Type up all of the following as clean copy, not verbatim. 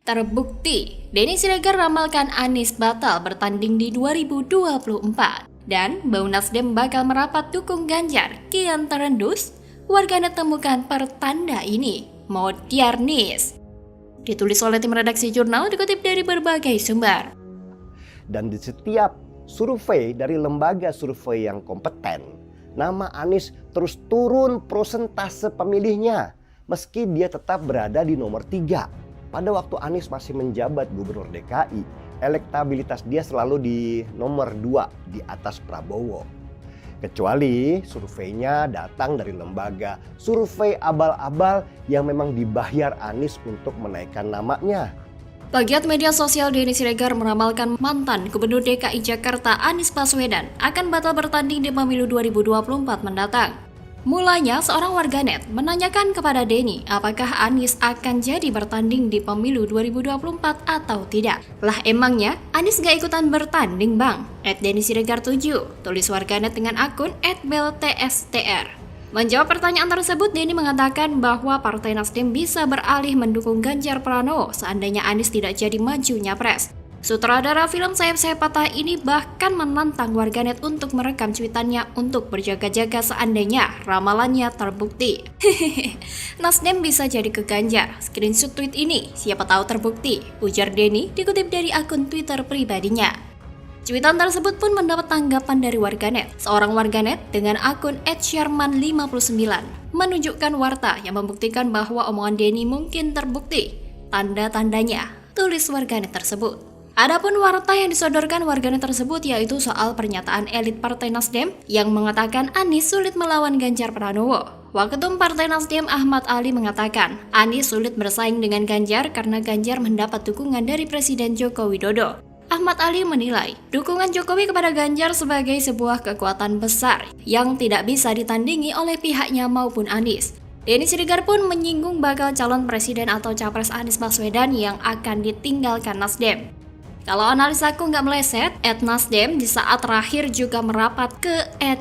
Terbukti, Denny Siregar ramalkan Anies batal bertanding di 2024 dan bau Nasdem bakal merapat dukung Ganjar kian terendus. Warganet temukan pertanda ini, Modiarnis. Ditulis oleh tim redaksi jurnal dikutip dari berbagai sumber. Dan di setiap survei dari lembaga survei yang kompeten, nama Anies terus turun persentase pemilihnya meski dia tetap berada di nomor 3. Pada waktu Anies masih menjabat Gubernur DKI, elektabilitas dia selalu di nomor 2 di atas Prabowo. Kecuali surveinya datang dari lembaga survei abal-abal yang memang dibayar Anies untuk menaikkan namanya. Pegiat media sosial Denny Siregar meramalkan mantan Gubernur DKI Jakarta Anies Baswedan akan batal bertanding di pemilu 2024 mendatang. Mulanya seorang warganet menanyakan kepada Denny apakah Anies akan jadi bertanding di pemilu 2024 atau tidak. Lah emangnya Anies gak ikutan bertanding bang? @Denny Siregar 7, tulis warganet dengan akun @beltstr. Menjawab pertanyaan tersebut, Denny mengatakan bahwa Partai Nasdem bisa beralih mendukung Ganjar Pranowo seandainya Anies tidak jadi maju nyapres. Sutradara film Sayap-Sayap Patah ini bahkan menantang warganet untuk merekam cuitannya untuk berjaga-jaga seandainya ramalannya terbukti. Nasdem bisa jadi ke Ganjar. Screenshot tweet ini, siapa tahu terbukti, ujar Denny dikutip dari akun Twitter pribadinya. Cuitan tersebut pun mendapat tanggapan dari warganet. Seorang warganet dengan akun @sharman59 menunjukkan warta yang membuktikan bahwa omongan Denny mungkin terbukti. Tanda-tandanya, tulis warganet tersebut. Adapun warta yang disodorkan warganet tersebut yaitu soal pernyataan elit Partai Nasdem yang mengatakan Anies sulit melawan Ganjar Pranowo. Waketum Partai Nasdem Ahmad Ali mengatakan Anies sulit bersaing dengan Ganjar karena Ganjar mendapat dukungan dari Presiden Joko Widodo. Ahmad Ali menilai dukungan Jokowi kepada Ganjar sebagai sebuah kekuatan besar yang tidak bisa ditandingi oleh pihaknya maupun Anies. Denny Siregar pun menyinggung bakal calon presiden atau capres Anies Baswedan yang akan ditinggalkan Nasdem. Kalau analis aku nggak meleset, @Nasdem di saat terakhir juga merapat ke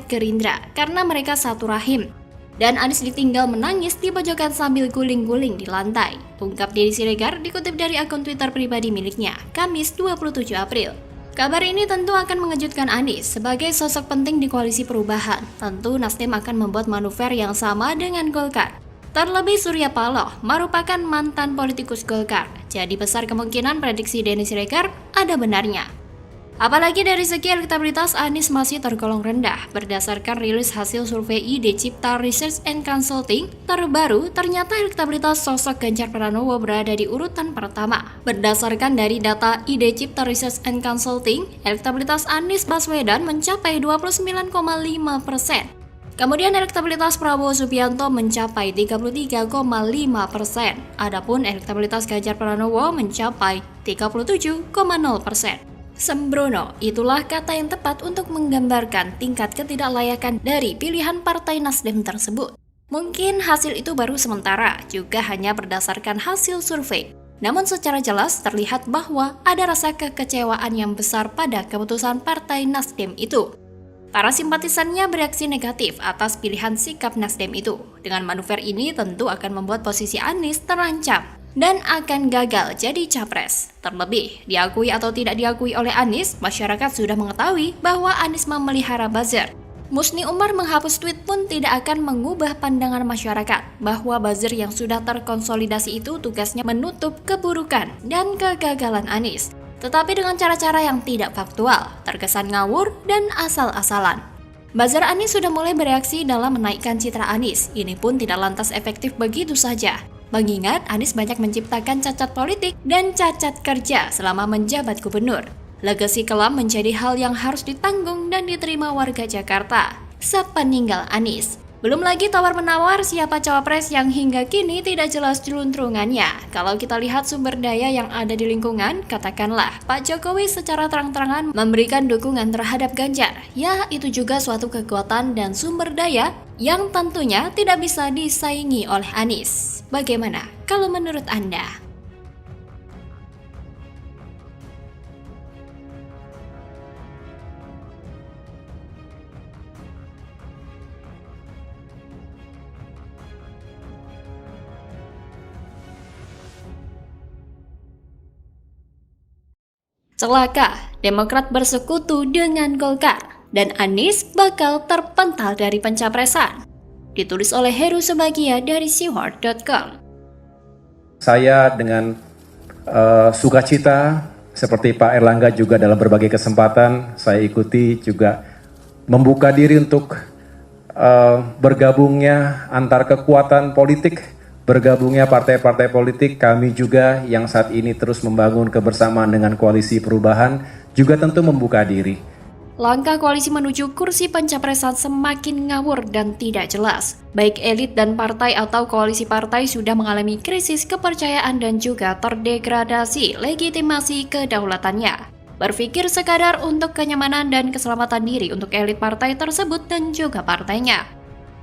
@Gerindra karena mereka satu rahim. Dan Anies ditinggal menangis di pojokan sambil guling-guling di lantai. Ungkap Denny Siregar dikutip dari akun Twitter pribadi miliknya, Kamis 27 April. Kabar ini tentu akan mengejutkan Anies sebagai sosok penting di koalisi perubahan. Tentu Nasdem akan membuat manuver yang sama dengan Golkar. Terlebih Surya Paloh merupakan mantan politikus Golkar, jadi besar kemungkinan prediksi Denny Siregar ada benarnya. Apalagi dari segi elektabilitas Anies masih tergolong rendah. Berdasarkan rilis hasil survei ID Cipta Research and Consulting terbaru, ternyata elektabilitas sosok Ganjar Pranowo berada di urutan pertama. Berdasarkan dari data ID Cipta Research and Consulting, elektabilitas Anies Baswedan mencapai 29,5%. Kemudian elektabilitas Prabowo Subianto mencapai 33,5%. Adapun elektabilitas Ganjar Pranowo mencapai 37,0%. Sembrono, itulah kata yang tepat untuk menggambarkan tingkat ketidaklayakan dari pilihan Partai Nasdem tersebut. Mungkin hasil itu baru sementara, juga hanya berdasarkan hasil survei. Namun secara jelas terlihat bahwa ada rasa kekecewaan yang besar pada keputusan Partai Nasdem itu. Para simpatisannya bereaksi negatif atas pilihan sikap Nasdem itu. Dengan manuver ini tentu akan membuat posisi Anies terancam dan akan gagal jadi capres. Terlebih, diakui atau tidak diakui oleh Anies, masyarakat sudah mengetahui bahwa Anies memelihara buzzer. Musni Umar menghapus tweet pun tidak akan mengubah pandangan masyarakat bahwa buzzer yang sudah terkonsolidasi itu tugasnya menutup keburukan dan kegagalan Anies. Tetapi dengan cara-cara yang tidak faktual, terkesan ngawur dan asal-asalan. Buzzer Anies sudah mulai bereaksi dalam menaikkan citra Anies. Ini pun tidak lantas efektif begitu saja. Mengingat Anies banyak menciptakan cacat politik dan cacat kerja selama menjabat gubernur. Legasi kelam menjadi hal yang harus ditanggung dan diterima warga Jakarta sepeninggal Anies. Belum lagi tawar-menawar siapa cawapres yang hingga kini tidak jelas jeluntrungannya. Kalau kita lihat sumber daya yang ada di lingkungan, katakanlah Pak Jokowi secara terang-terangan memberikan dukungan terhadap Ganjar. Ya, itu juga suatu kekuatan dan sumber daya yang tentunya tidak bisa disaingi oleh Anies. Bagaimana kalau menurut Anda? Celaka, Demokrat bersekutu dengan Golkar dan Anies bakal terpental dari pencapresan. Ditulis oleh Heru Subagia dari Siward.com. Saya dengan sukacita seperti Pak Erlangga juga dalam berbagai kesempatan saya ikuti juga membuka diri untuk bergabungnya antar kekuatan politik, bergabungnya partai-partai politik. Kami juga yang saat ini terus membangun kebersamaan dengan koalisi perubahan juga tentu membuka diri. Langkah koalisi menuju kursi pencapresan semakin ngawur dan tidak jelas. Baik elit dan partai atau koalisi partai sudah mengalami krisis kepercayaan dan juga terdegradasi legitimasi kedaulatannya. Berpikir sekadar untuk kenyamanan dan keselamatan diri untuk elit partai tersebut dan juga partainya.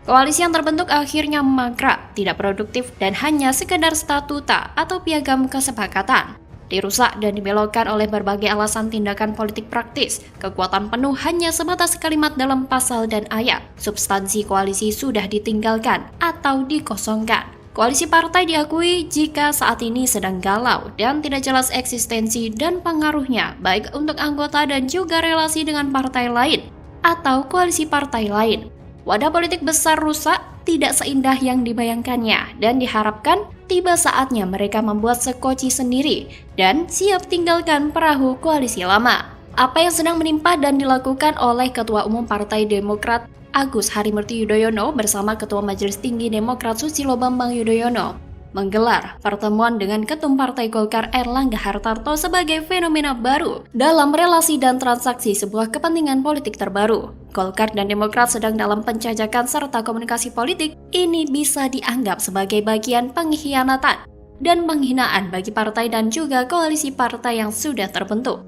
Koalisi yang terbentuk akhirnya mangkrak, tidak produktif dan hanya sekedar statuta atau piagam kesepakatan. Dirusak dan dibelokkan oleh berbagai alasan tindakan politik praktis. Kekuatan penuh hanya sebatas kalimat dalam pasal dan ayat. Substansi koalisi sudah ditinggalkan atau dikosongkan. Koalisi partai diakui jika saat ini sedang galau dan tidak jelas eksistensi dan pengaruhnya baik untuk anggota dan juga relasi dengan partai lain atau koalisi partai lain. Wadah politik besar rusak tidak seindah yang dibayangkannya dan diharapkan tiba saatnya mereka membuat sekoci sendiri dan siap tinggalkan perahu koalisi lama. Apa yang sedang menimpa dan dilakukan oleh Ketua Umum Partai Demokrat Agus Harimurti Yudhoyono bersama Ketua Majelis Tinggi Demokrat Susilo Bambang Yudhoyono menggelar pertemuan dengan Ketum Partai Golkar Erlangga Hartarto sebagai fenomena baru dalam relasi dan transaksi sebuah kepentingan politik terbaru. Golkar dan Demokrat sedang dalam penjajakan serta komunikasi politik, ini bisa dianggap sebagai bagian pengkhianatan dan penghinaan bagi partai dan juga koalisi partai yang sudah terbentuk.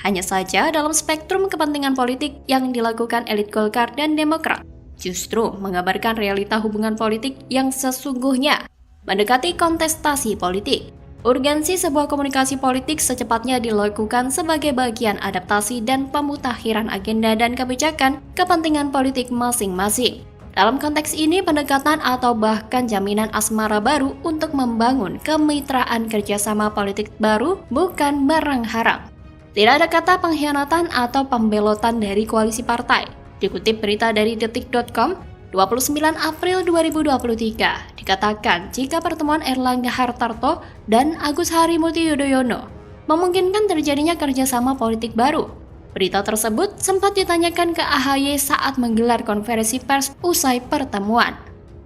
Hanya saja dalam spektrum kepentingan politik yang dilakukan elit Golkar dan Demokrat justru mengabarkan realita hubungan politik yang sesungguhnya mendekati kontestasi politik. Urgensi sebuah komunikasi politik secepatnya dilakukan sebagai bagian adaptasi dan pemutakhiran agenda dan kebijakan kepentingan politik masing-masing. Dalam konteks ini, pendekatan atau bahkan jaminan asmara baru untuk membangun kemitraan kerjasama politik baru bukan barang haram. Tidak ada kata pengkhianatan atau pembelotan dari koalisi partai. Dikutip berita dari detik.com, 29 April 2023, dikatakan jika pertemuan Erlangga Hartarto dan Agus Harimurti Yudhoyono memungkinkan terjadinya kerjasama politik baru. Berita tersebut sempat ditanyakan ke AHY saat menggelar konferensi pers usai pertemuan.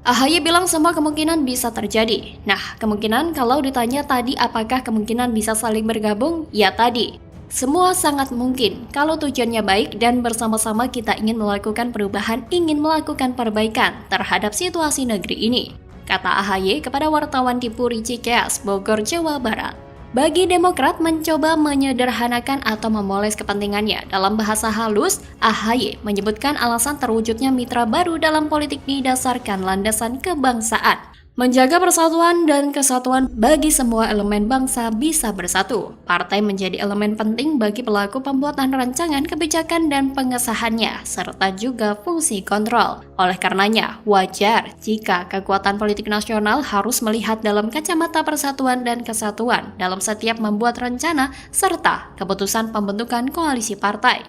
AHY bilang semua kemungkinan bisa terjadi. Nah, kemungkinan kalau ditanya tadi apakah kemungkinan bisa saling bergabung? Ya tadi. Semua sangat mungkin kalau tujuannya baik dan bersama-sama kita ingin melakukan perubahan, ingin melakukan perbaikan terhadap situasi negeri ini, kata AHY kepada wartawan di Puri Cikeas, Bogor, Jawa Barat. Bagi Demokrat mencoba menyederhanakan atau memoles kepentingannya. Dalam bahasa halus, AHY menyebutkan alasan terwujudnya mitra baru dalam politik didasarkan landasan kebangsaan. Menjaga persatuan dan kesatuan bagi semua elemen bangsa bisa bersatu. Partai menjadi elemen penting bagi pelaku pembuatan rancangan kebijakan dan pengesahannya, serta juga fungsi kontrol. Oleh karenanya, wajar jika kekuatan politik nasional harus melihat dalam kacamata persatuan dan kesatuan dalam setiap membuat rencana serta keputusan pembentukan koalisi partai.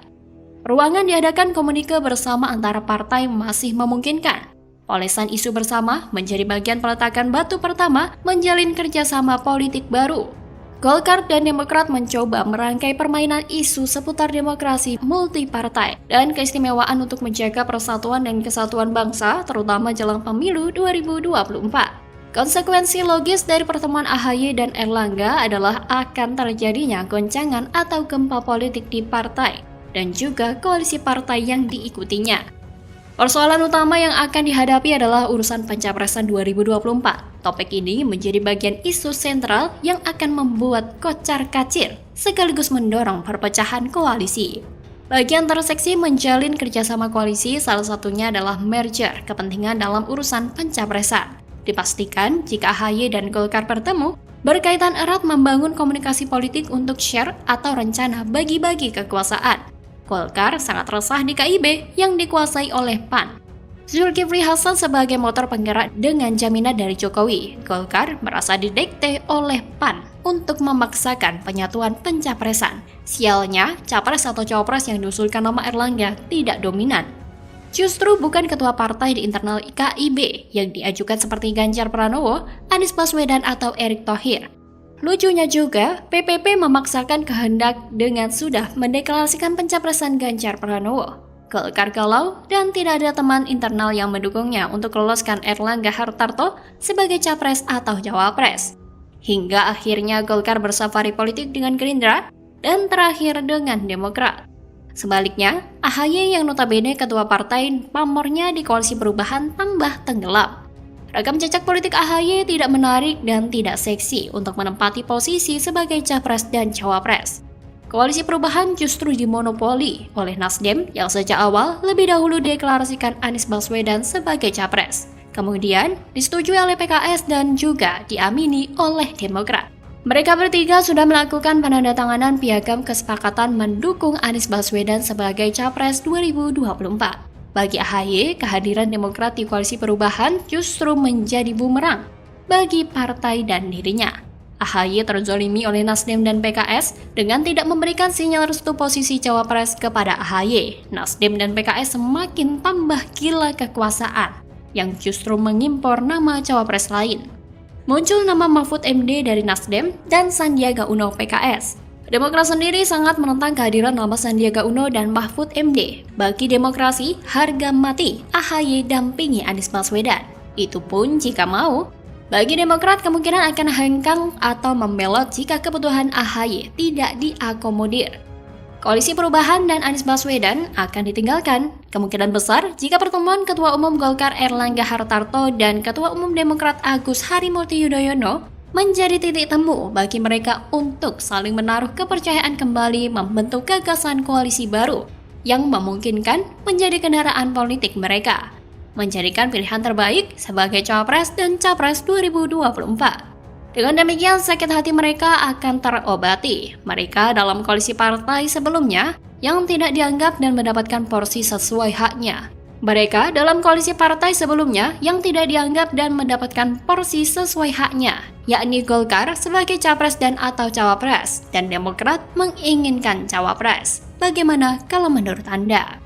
Ruangan diadakan komunike bersama antara partai masih memungkinkan. Polesan isu bersama menjadi bagian peletakan batu pertama menjalin kerjasama politik baru. Golkar dan Demokrat mencoba merangkai permainan isu seputar demokrasi multipartai dan keistimewaan untuk menjaga persatuan dan kesatuan bangsa, terutama jelang pemilu 2024. Konsekuensi logis dari pertemuan AHY dan Erlangga adalah akan terjadinya goncangan atau gempa politik di partai dan juga koalisi partai yang diikutinya. Persoalan utama yang akan dihadapi adalah urusan pencapresan 2024. Topik ini menjadi bagian isu sentral yang akan membuat kocar-kacir sekaligus mendorong perpecahan koalisi. Bagian terseksi menjalin kerjasama koalisi salah satunya adalah merger kepentingan dalam urusan pencapresan. Dipastikan jika AHY dan Golkar bertemu, berkaitan erat membangun komunikasi politik untuk share atau rencana bagi-bagi kekuasaan. Golkar sangat resah di KIB yang dikuasai oleh PAN. Zulkifli Hasan sebagai motor penggerak dengan jaminan dari Jokowi. Golkar merasa didikte oleh PAN untuk memaksakan penyatuan pencapresan. Sialnya, capres atau cawapres yang diusulkan nama Erlangga tidak dominan. Justru bukan ketua partai di internal KIB yang diajukan seperti Ganjar Pranowo, Anies Baswedan atau Erick Thohir. Lucunya juga, PPP memaksakan kehendak dengan sudah mendeklarasikan pencapresan Ganjar Pranowo. Golkar galau dan tidak ada teman internal yang mendukungnya untuk loloskan Erlangga Hartarto sebagai capres atau cawapres. Hingga akhirnya Golkar bersafari politik dengan Gerindra dan terakhir dengan Demokrat. Sebaliknya, AHY yang notabene ketua partai pamornya di Koalisi Perubahan tambah tenggelam. Rekam jejak politik AHY tidak menarik dan tidak seksi untuk menempati posisi sebagai capres dan cawapres. Koalisi Perubahan justru dimonopoli oleh Nasdem yang sejak awal lebih dahulu deklarasikan Anies Baswedan sebagai capres. Kemudian disetujui oleh PKS dan juga diamini oleh Demokrat. Mereka bertiga sudah melakukan penandatanganan piagam kesepakatan mendukung Anies Baswedan sebagai capres 2024. Bagi AHY, kehadiran Demokrat di Koalisi Perubahan justru menjadi bumerang bagi partai dan dirinya. AHY terzolimi oleh Nasdem dan PKS dengan tidak memberikan sinyal restu posisi cawapres kepada AHY. Nasdem dan PKS semakin tambah gila kekuasaan yang justru mengimpor nama cawapres lain. Muncul nama Mahfud MD dari Nasdem dan Sandiaga Uno PKS. Demokrat sendiri sangat menentang kehadiran nama Sandiaga Uno dan Mahfud MD. Bagi demokrasi, harga mati AHY dampingi Anies Baswedan. Itu pun jika mau. Bagi Demokrat kemungkinan akan hengkang atau membelot jika kebutuhan AHY tidak diakomodir. Koalisi Perubahan dan Anies Baswedan akan ditinggalkan. Kemungkinan besar jika pertemuan Ketua Umum Golkar Erlangga Hartarto dan Ketua Umum Demokrat Agus Harimurti Yudhoyono menjadi titik temu bagi mereka untuk saling menaruh kepercayaan kembali membentuk gagasan koalisi baru yang memungkinkan menjadi kendaraan politik mereka. Menjadikan pilihan terbaik sebagai cawapres dan capres 2024. Dengan demikian, sakit hati mereka akan terobati. Mereka dalam koalisi partai sebelumnya yang tidak dianggap dan mendapatkan porsi sesuai haknya. Mereka dalam koalisi partai sebelumnya yang tidak dianggap dan mendapatkan porsi sesuai haknya, yakni Golkar sebagai capres dan atau cawapres, dan Demokrat menginginkan cawapres. Bagaimana kalau menurut Anda?